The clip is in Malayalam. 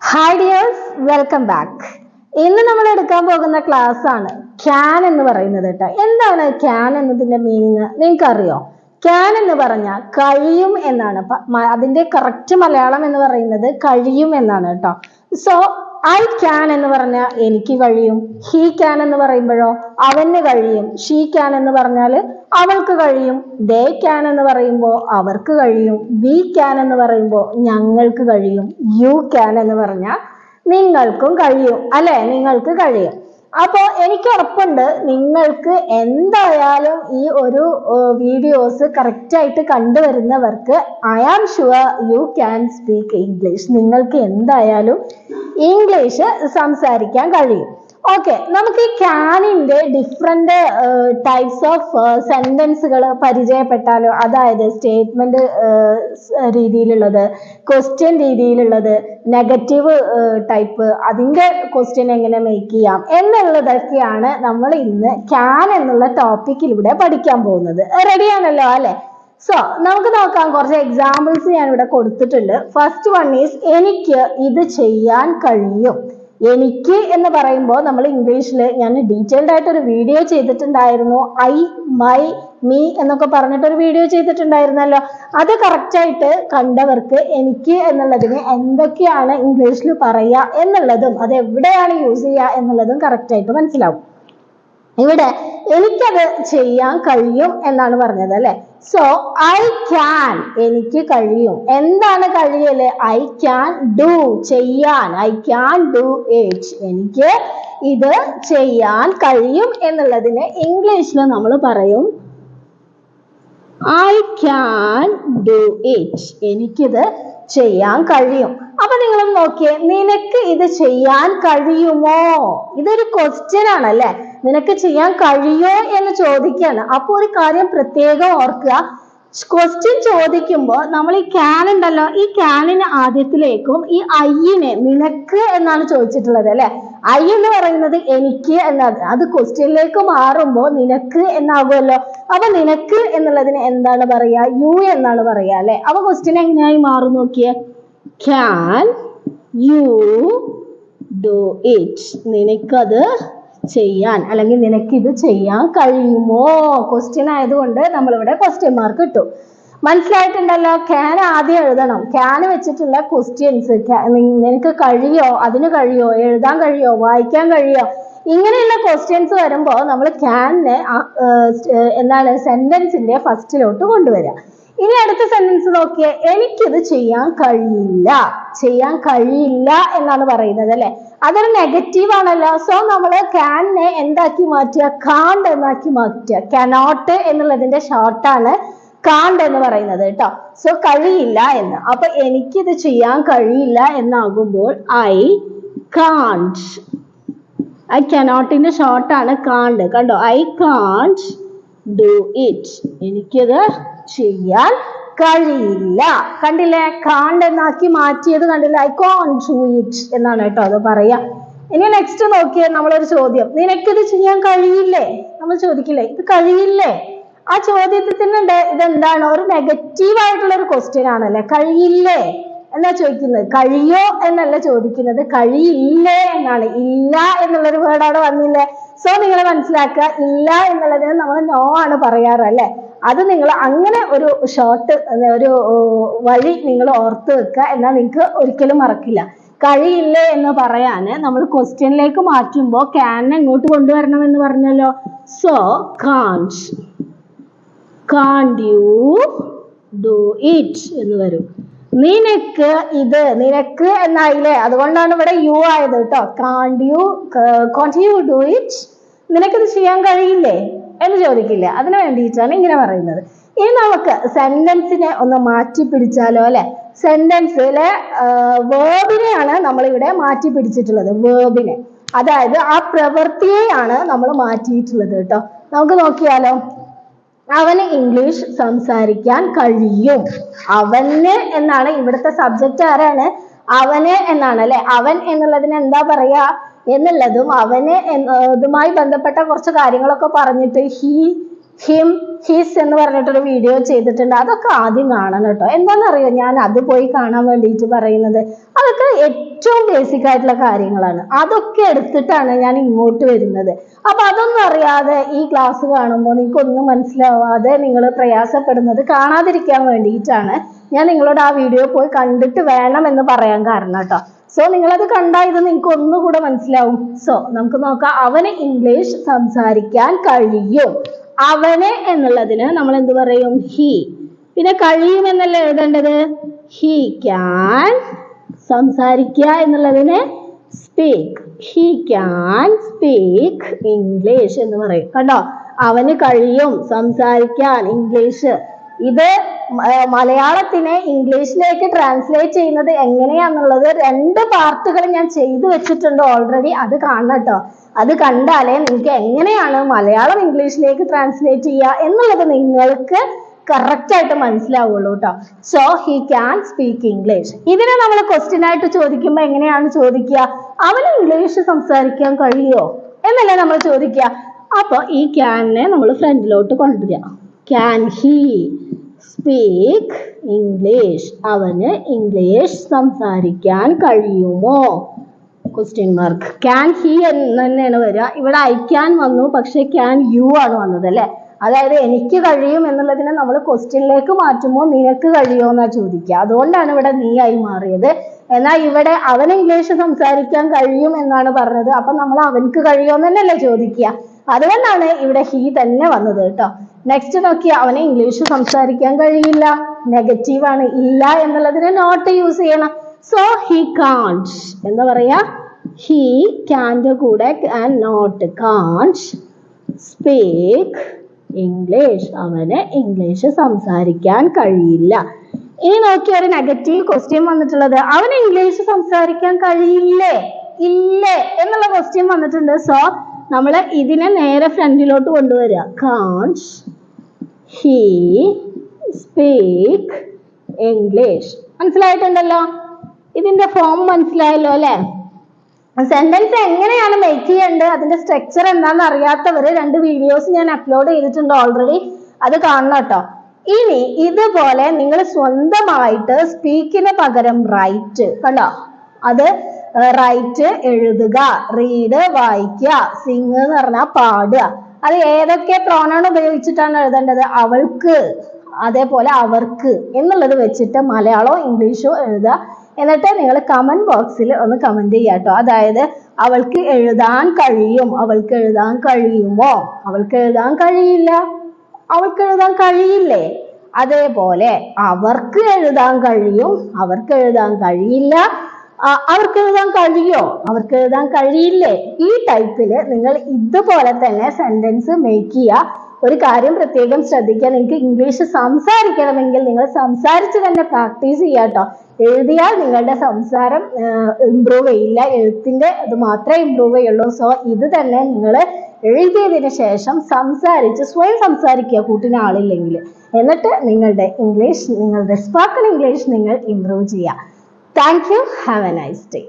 Hi dears, welcome back. ഇന്ന് നമ്മൾ എടുക്കാൻ പോകുന്ന ക്ലാസ് ആണ് ക്യാൻ എന്ന് പറയുന്നത് കേട്ടോ. എന്താണ് ക്യാൻ എന്നതിന്റെ മീനിങ് നിങ്ങൾക്ക് അറിയോ? ക്യാൻ എന്ന് പറഞ്ഞാൽ കഴിയും എന്നാണ്. അതിന്റെ കറക്റ്റ് മലയാളം എന്ന് പറയുന്നത് കഴിയും എന്നാണ് കേട്ടോ. സോ ഐ ക്യാൻ എന്ന് പറഞ്ഞാൽ എനിക്ക് കഴിയും. ഹീ ക്യാൻ എന്ന് പറയുമ്പോഴോ അവന് കഴിയും. ഷീ ക്യാൻ എന്ന് പറഞ്ഞാൽ അവൾക്ക് കഴിയും. ദേ ക്യാൻ എന്ന് പറയുമ്പോൾ അവർക്ക് കഴിയും. വി ക്യാൻ എന്ന് പറയുമ്പോൾ ഞങ്ങൾക്ക് കഴിയും. യു ക്യാൻ എന്ന് പറഞ്ഞാൽ നിങ്ങൾക്കും കഴിയും, അല്ലെ? നിങ്ങൾക്ക് കഴിയും. അപ്പോ എനിക്ക് ഉറപ്പുണ്ട് നിങ്ങൾക്ക് എന്തായാലും ഈ ഒരു വീഡിയോസ് കറക്റ്റ് ആയിട്ട് കണ്ടുവരുന്നവർക്ക് I am sure you can speak English. നിങ്ങൾക്ക് എന്തായാലും ഇംഗ്ലീഷ് സംസാരിക്കാൻ കഴിയും. ഓക്കെ, നമുക്ക് ഈ ക്യാനിന്റെ ഡിഫറെന്റ് ടൈപ്സ് ഓഫ് സെന്റൻസുകൾ പരിചയപ്പെട്ടാലോ? അതായത് സ്റ്റേറ്റ്മെന്റ് രീതിയിലുള്ളത്, ക്വസ്റ്റ്യൻ രീതിയിലുള്ളത്, നെഗറ്റീവ് ടൈപ്പ്, അതിന്റെ ക്വസ്റ്റ്യൻ എങ്ങനെ മേക്ക് ചെയ്യാം എന്നുള്ളതൊക്കെയാണ് നമ്മൾ ഇന്ന് ക്യാൻ എന്നുള്ള ടോപ്പിക്കിലൂടെ പഠിക്കാൻ പോകുന്നത്. റെഡിയാണല്ലോ അല്ലെ? സോ നമുക്ക് നോക്കാം. കുറച്ച് എക്സാമ്പിൾസ് ഞാൻ ഇവിടെ കൊടുത്തിട്ടുണ്ട്. ഫസ്റ്റ് വൺ ഈസ് എനിക്ക് ഇത് ചെയ്യാൻ കഴിയും. എനിക്ക് എന്ന് പറയുമ്പോൾ നമ്മൾ ഇംഗ്ലീഷിൽ ഞാൻ ഡീറ്റെയിൽഡ് ആയിട്ട് ഒരു വീഡിയോ ചെയ്തിട്ടുണ്ടായിരുന്നു. ഐ, മൈ, മീ എന്നൊക്കെ പറഞ്ഞിട്ടൊരു വീഡിയോ ചെയ്തിട്ടുണ്ടായിരുന്നല്ലോ. അത് കറക്റ്റായിട്ട് കണ്ടവർക്ക് എനിക്ക് എന്നുള്ളതിന് എന്തൊക്കെയാണ് ഇംഗ്ലീഷിൽ പറയുക എന്നുള്ളതും അത് എവിടെയാണ് യൂസ് ചെയ്യുക എന്നുള്ളതും കറക്റ്റായിട്ട് മനസ്സിലാവും. ഇവിടെ എനിക്കത് ചെയ്യാൻ കഴിയും എന്നാണ് പറഞ്ഞത്, അല്ലെ? സോ ഐ ക്യാൻ, എനിക്ക് കഴിയും. എന്താണ് കഴിയല്? ഐ ക്യാൻ ഡു, ചെയ്യാൻ. ഐ ക്യാൻ ഡു ഇറ്റ്, എനിക്ക് ഇത് ചെയ്യാൻ കഴിയും എന്നുള്ളതിന് ഇംഗ്ലീഷിൽ നമ്മൾ പറയും ഐ ക്യാൻ ഡു ഇറ്റ്, എനിക്കിത് ചെയ്യാൻ കഴിയും. അപ്പൊ നിങ്ങൾ നോക്കിയേ, നിനക്ക് ഇത് ചെയ്യാൻ കഴിയുമോ? ഇതൊരു ക്വസ്റ്റ്യൻ ആണല്ലേ. നിനക്ക് ചെയ്യാൻ കഴിയോ എന്ന് ചോദിക്കുകയാണ്. അപ്പൊ ഒരു കാര്യം പ്രത്യേകം ഓർക്കുക, ക്വസ്റ്റ്യൻ ചോദിക്കുമ്പോൾ നമ്മൾ ഈ ക്യാൻ ഉണ്ടല്ലോ, ഈ ക്യാനിന് ആദ്യത്തിലേക്കും ഈ ഐനെ നിനക്ക് എന്നാണ് ചോദിച്ചിട്ടുള്ളത്, അല്ലെ? ഐ എന്ന് പറയുന്നത് എനിക്ക് എന്നാണ്. അത് ക്വസ്റ്റ്യനിലേക്ക് മാറുമ്പോൾ നിനക്ക് എന്നാകുമല്ലോ. അപ്പൊ നിനക്ക് എന്നുള്ളതിന് എന്താണ് പറയാ? യു എന്നാണ് പറയാ, അല്ലെ? അപ്പൊ ക്വസ്റ്റ്യൻ എങ്ങനെയായി മാറും നോക്കിയേ. ക്യാൻ യു ഡു ഇറ്റ്, നിനക്കത് ചെയ്യാൻ അല്ലെങ്കിൽ നിനക്കിത് ചെയ്യാൻ കഴിയുമോ? ക്വസ്റ്റ്യൻ ആയതുകൊണ്ട് നമ്മളിവിടെ ക്വസ്റ്റ്യൻ മാർക്ക് ഇട്ടു. മനസ്സിലായിട്ടുണ്ടല്ലോ? ക്യാൻ ആദ്യം എഴുതണം. ക്യാൻ വെച്ചിട്ടുള്ള ക്വസ്റ്റ്യൻസ്, നിനക്ക് കഴിയോ, അതിന് കഴിയോ, എഴുതാൻ കഴിയോ, വായിക്കാൻ കഴിയോ, ഇങ്ങനെയുള്ള ക്വസ്റ്റ്യൻസ് വരുമ്പോൾ നമ്മൾ ക്യാനിനെ എന്താണ് സെന്റൻസിന്റെ ഫസ്റ്റിലോട്ട് കൊണ്ടുവരിക. ഇനി അടുത്ത സെന്റൻസ് നോക്കിയേ. എനിക്കിത് ചെയ്യാൻ കഴിയില്ല. ചെയ്യാൻ കഴിയില്ല എന്നാണ് പറയുന്നത്, അല്ലെ? അതൊരു നെഗറ്റീവ് ആണല്ലോ. സോ നമ്മൾ ക്യാനെ എന്താക്കി മാറ്റുക? കാണ്ട് എന്നാക്കി മാറ്റുക. കനോട്ട് എന്നുള്ളതിന്റെ ഷോർട്ടാണ് കാണ്ട് എന്ന് പറയുന്നത് കേട്ടോ. സോ കഴിയില്ല എന്ന്. അപ്പൊ എനിക്കിത് ചെയ്യാൻ കഴിയില്ല എന്നാകുമ്പോൾ ഐ കാണ്ട്. ഐ കനോട്ടിന്റെ ഷോർട്ടാണ് കാണ്ട്. കണ്ടോ? ഐ കാണ്ട് ഡു ഇറ്റ്, എനിക്കിത് ചെയ്യാൻ കഴിയില്ല. കണ്ടില്ലേ? കാണ്ട് എന്നാക്കി മാറ്റിയത് കണ്ടില്ലേ? ഐ കാണ്ട് ഡു ഇറ്റ് എന്നാണ് കേട്ടോ അത് പറയാ. ഇനി നെക്സ്റ്റ് നോക്കിയേ, നമ്മളൊരു ചോദ്യം, നിനക്കിത് ചെയ്യാൻ കഴിയില്ലേ? നമ്മൾ ചോദിക്കില്ലേ, ഇത് കഴിയില്ലേ? ആ ചോദ്യത്തിനുണ്ട് ഇതെന്താണ്? ഒരു നെഗറ്റീവ് ആയിട്ടുള്ള ഒരു ക്വസ്റ്റ്യൻ ആണല്ലേ. കഴിയില്ലേ എന്നാ ചോദിക്കുന്നത്, കഴിയോ എന്നല്ല ചോദിക്കുന്നത്, കഴിയില്ലേ എന്നാണ്. ഇല്ല എന്നുള്ളൊരു വേർഡ് അവിടെ വന്നില്ലേ? സോ നിങ്ങൾ മനസ്സിലാക്കുക, ഇല്ല എന്നുള്ളതിന് നമ്മൾ നോ ആണ് പറയാറ്, അല്ലെ? അത് നിങ്ങൾ അങ്ങനെ ഒരു ഷോർട്ട് ഒരു വഴി നിങ്ങൾ ഓർത്ത് വെക്കുക. എന്നാൽ നിങ്ങൾക്ക് ഒരിക്കലും മറക്കില്ല. കഴിയില്ലേ എന്ന് പറയാന് നമ്മൾ ക്വസ്റ്റ്യനിലേക്ക് മാറ്റുമ്പോൾ ക്യാൻ എങ്ങോട്ട് കൊണ്ടുവരണം എന്ന് പറഞ്ഞല്ലോ. സോ കാണ്ട്, കാണ്ട് യു ഡു ഇറ്റ് എന്ന് വരും. നിനക്ക് ഇത്, നിനക്ക് എന്നായില്ലേ, അതുകൊണ്ടാണ് ഇവിടെ യു ആയത് കേട്ടോ. കാണ്ട് യു ഡു ഇറ്റ്, നിനക്കിത് ചെയ്യാൻ കഴിയില്ലേ എന്ന് ചോദിക്കില്ല. അതിന് വേണ്ടിയിട്ടാണ് ഇങ്ങനെ പറയുന്നത്. ഇനി നമുക്ക് സെന്റൻസിനെ ഒന്ന് മാറ്റി പിടിച്ചാലോ, അല്ലെ? സെന്റൻസിലെ വേർബിനെയാണ് നമ്മളിവിടെ മാറ്റി പിടിച്ചിട്ടുള്ളത്. വേർബിനെ, അതായത് ആ പ്രവൃത്തിയെയാണ് നമ്മൾ മാറ്റിയിട്ടുള്ളത് കേട്ടോ. നമുക്ക് നോക്കിയാലോ. അവന് ഇംഗ്ലീഷ് സംസാരിക്കാൻ കഴിയും. അവന് എന്നാണ് ഇവിടുത്തെ സബ്ജക്റ്റ്. ആരാണ്? അവന് എന്നാണ്, അല്ലെ? അവൻ എന്നുള്ളതിന് എന്താ പറയാ എന്നുള്ളതും അവന് ഇതുമായി ബന്ധപ്പെട്ട കുറച്ച് കാര്യങ്ങളൊക്കെ പറഞ്ഞിട്ട് ഹി ഹിം, ഹിസ് എന്ന് പറഞ്ഞിട്ടൊരു വീഡിയോ ചെയ്തിട്ടുണ്ട്. അതൊക്കെ ആദ്യം കാണണം കേട്ടോ. എന്താണെന്നറിയോ, ഞാൻ അത് പോയി കാണാൻ വേണ്ടിയിട്ട് പറയുന്നത്. അതൊക്കെ ഏറ്റവും ബേസിക് ആയിട്ടുള്ള കാര്യങ്ങളാണ്. അതൊക്കെ എടുത്തിട്ടാണ് ഞാൻ ഇങ്ങോട്ട് വരുന്നത്. അപ്പൊ അതൊന്നും അറിയാതെ ഈ ക്ലാസ് കാണുമ്പോൾ നിങ്ങൾക്കൊന്നും മനസ്സിലാവാതെ നിങ്ങൾ പ്രയാസപ്പെടുന്നത് കാണാതിരിക്കാൻ വേണ്ടിയിട്ടാണ് ഞാൻ നിങ്ങളോട് ആ വീഡിയോ പോയി കണ്ടിട്ട് വേണം എന്ന് പറയാൻ കാരണം കേട്ടോ. സോ നിങ്ങളത് കണ്ടാൽ ഇത് നിങ്ങൾക്ക് ഒന്നുകൂടെ മനസ്സിലാവും. സോ നമുക്ക് നോക്കാം. അവന് ഇംഗ്ലീഷ് സംസാരിക്കാൻ കഴിയും. അവന് എന്നുള്ളതിന് നമ്മൾ എന്ത് പറയും? ഹി. പിന്നെ കഴിയും എന്നല്ല എഴുതേണ്ടത്. He can. സംസാരിക്കുക എന്നുള്ളതിന് speak. He can speak English എന്ന് പറയും. കണ്ടോ, അവന് കഴിയും സംസാരിക്കാൻ ഇംഗ്ലീഷ്. ഇത് മലയാളത്തിനെ ഇംഗ്ലീഷിലേക്ക് ട്രാൻസ്ലേറ്റ് ചെയ്യുന്നത് എങ്ങനെയാന്നുള്ളത് 2 പാർട്ടുകൾ ഞാൻ ചെയ്തു വെച്ചിട്ടുണ്ട് ഓൾറെഡി. അത് കാണണം കേട്ടോ. അത് കണ്ടാലേ നിങ്ങൾക്ക് എങ്ങനെയാണ് മലയാളം ഇംഗ്ലീഷിലേക്ക് ട്രാൻസ്ലേറ്റ് ചെയ്യുക എന്നുള്ളത് നിങ്ങൾക്ക് കറക്റ്റ് ആയിട്ട് മനസ്സിലാവുള്ളൂ കേട്ടോ. So he can speak English. ഇതിനെ നമ്മൾ ക്വസ്റ്റ്യൻ ആയിട്ട് ചോദിക്കുമ്പോൾ എങ്ങനെയാണ് ചോദിക്കുക? അവന് ഇംഗ്ലീഷ് സംസാരിക്കാൻ കഴിയോ എന്നല്ലേ നമ്മൾ ചോദിക്കുക. അപ്പൊ ഈ ക്യാനെ നമ്മൾ ഫ്രണ്ടിലോട്ട് കൊണ്ടുവരിക. Can he speak English? അവന് ഇംഗ്ലീഷ് സംസാരിക്കാൻ കഴിയുമോ? Question mark. ക്യാൻ ഹി എന്ന് തന്നെയാണ് വരിക. ഇവിടെ ഐ ക്യാൻ വന്നു, പക്ഷെ ക്യാൻ യു ആണ് വന്നത് അല്ലെ. അതായത് എനിക്ക് കഴിയും എന്നുള്ളതിനെ നമ്മൾ ക്വസ്റ്റ്യനിലേക്ക് മാറ്റുമ്പോൾ നിനക്ക് കഴിയുമോ എന്നാ ചോദിക്കുക. അതുകൊണ്ടാണ് ഇവിടെ നീ ആയി മാറിയത്. എന്നാൽ ഇവിടെ അവൻ ഇംഗ്ലീഷ് സംസാരിക്കാൻ കഴിയും എന്നാണ് പറഞ്ഞത്. അപ്പൊ നമ്മൾ അവൻക്ക് കഴിയുമോ എന്നല്ലേ ചോദിക്കുക. അതുകൊണ്ടാണ് ഇവിടെ ഹി തന്നെ വന്നത് കേട്ടോ. നെക്സ്റ്റ് നോക്കിയാൽ അവന് ഇംഗ്ലീഷ് സംസാരിക്കാൻ കഴിയില്ല. നെഗറ്റീവ് ആണ്. ഇല്ല എന്നുള്ളതിന് നോട്ട് യൂസ് ചെയ്യണം. സോ ഹി കാൺറ്റ് എന്താ പറയാ? ഹി ക്യാൻ്റെ കൂടെ and not. Can't speak English. അവന് ഇംഗ്ലീഷ് സംസാരിക്കാൻ കഴിയില്ല. ഇനി നോക്കിയ ഒരു നെഗറ്റീവ് ക്വസ്റ്റ്യൻ വന്നിട്ടുള്ളത് അവന് ഇംഗ്ലീഷ് സംസാരിക്കാൻ കഴിയില്ലേ, ഇല്ലേ എന്നുള്ള ക്വസ്റ്റ്യൻ വന്നിട്ടുണ്ട്. സോ നമ്മൾ ഇതിനെ നേരെ ഫ്രണ്ടിലോട്ട് കൊണ്ടുവരിക. കാൺറ്റ് ഹി സ്പീക്ക് ഇംഗ്ലീഷ്. മനസ്സിലായിട്ടുണ്ടല്ലോ? ഇതിന്റെ ഫോം മനസ്സിലായല്ലോ അല്ലെ? സെന്റൻസ് എങ്ങനെയാണ് മേക്ക് ചെയ്യേണ്ടത്, അതിന്റെ സ്ട്രക്ചർ എന്താണെന്ന് അറിയാത്തവര് 2 വീഡിയോസ് ഞാൻ അപ്ലോഡ് ചെയ്തിട്ടുണ്ട് ഓൾറെഡി. അത് കാണണം കേട്ടോ. ഇനി ഇതുപോലെ നിങ്ങൾ സ്വന്തമായിട്ട് സ്പീക്കിന് പകരം റൈറ്റ്, കണ്ടോ, അത് റൈറ്റ് എഴുതുക, റീഡ് വായിക്കുക, സിംഗ് എന്ന് പറഞ്ഞാൽ പാടുക. അത് ഏതൊക്കെ പ്രോണൗൺ ഉപയോഗിച്ചിട്ടാണ് എഴുതേണ്ടത്? അവൾക്ക്, അതേപോലെ അവർക്ക് എന്നുള്ളത് വെച്ചിട്ട് മലയാളമോ ഇംഗ്ലീഷോ എഴുതുക. എന്നിട്ട് നിങ്ങൾ കമന്റ് ബോക്സിൽ ഒന്ന് കമന്റ് ചെയ്യുക കേട്ടോ. അതായത് അവൾക്ക് എഴുതാൻ കഴിയും, അവൾക്ക് എഴുതാൻ കഴിയുമോ, അവൾക്ക് എഴുതാൻ കഴിയില്ല, അവൾക്ക് എഴുതാൻ കഴിയില്ലേ. അതേപോലെ അവർക്ക് എഴുതാൻ കഴിയും, അവർക്ക് എഴുതാൻ കഴിയില്ല, അവർക്ക് എഴുതാൻ കഴിയോ, അവർക്ക് എഴുതാൻ കഴിയില്ലേ. ഈ ടൈപ്പിൽ നിങ്ങൾ ഇതുപോലെ തന്നെ സെന്റൻസ് മേക്ക് ചെയ്യുക. ഒരു കാര്യം പ്രത്യേകം ശ്രദ്ധിക്കുക, നിങ്ങൾക്ക് ഇംഗ്ലീഷ് സംസാരിക്കണമെങ്കിൽ നിങ്ങൾ സംസാരിച്ച് തന്നെ പ്രാക്ടീസ് ചെയ്യുക കേട്ടോ. എഴുതിയാൽ നിങ്ങളുടെ സംസാരം ഇംപ്രൂവ് ചെയ്യില്ല, എഴുത്തിന്റെ ഇത് മാത്രമേ ഇംപ്രൂവ് ചെയ്യുള്ളൂ. സോ ഇത് തന്നെ നിങ്ങൾ എഴുതിയതിന് ശേഷം സംസാരിച്ച് സ്വയം സംസാരിക്കുക, കൂട്ടിന് ആളില്ലെങ്കിൽ. എന്നിട്ട് നിങ്ങളുടെ ഇംഗ്ലീഷ്, നിങ്ങളുടെ സ്പോക്കൺ ഇംഗ്ലീഷ് നിങ്ങൾ ഇംപ്രൂവ് ചെയ്യുക. Thank you. Have A nice day.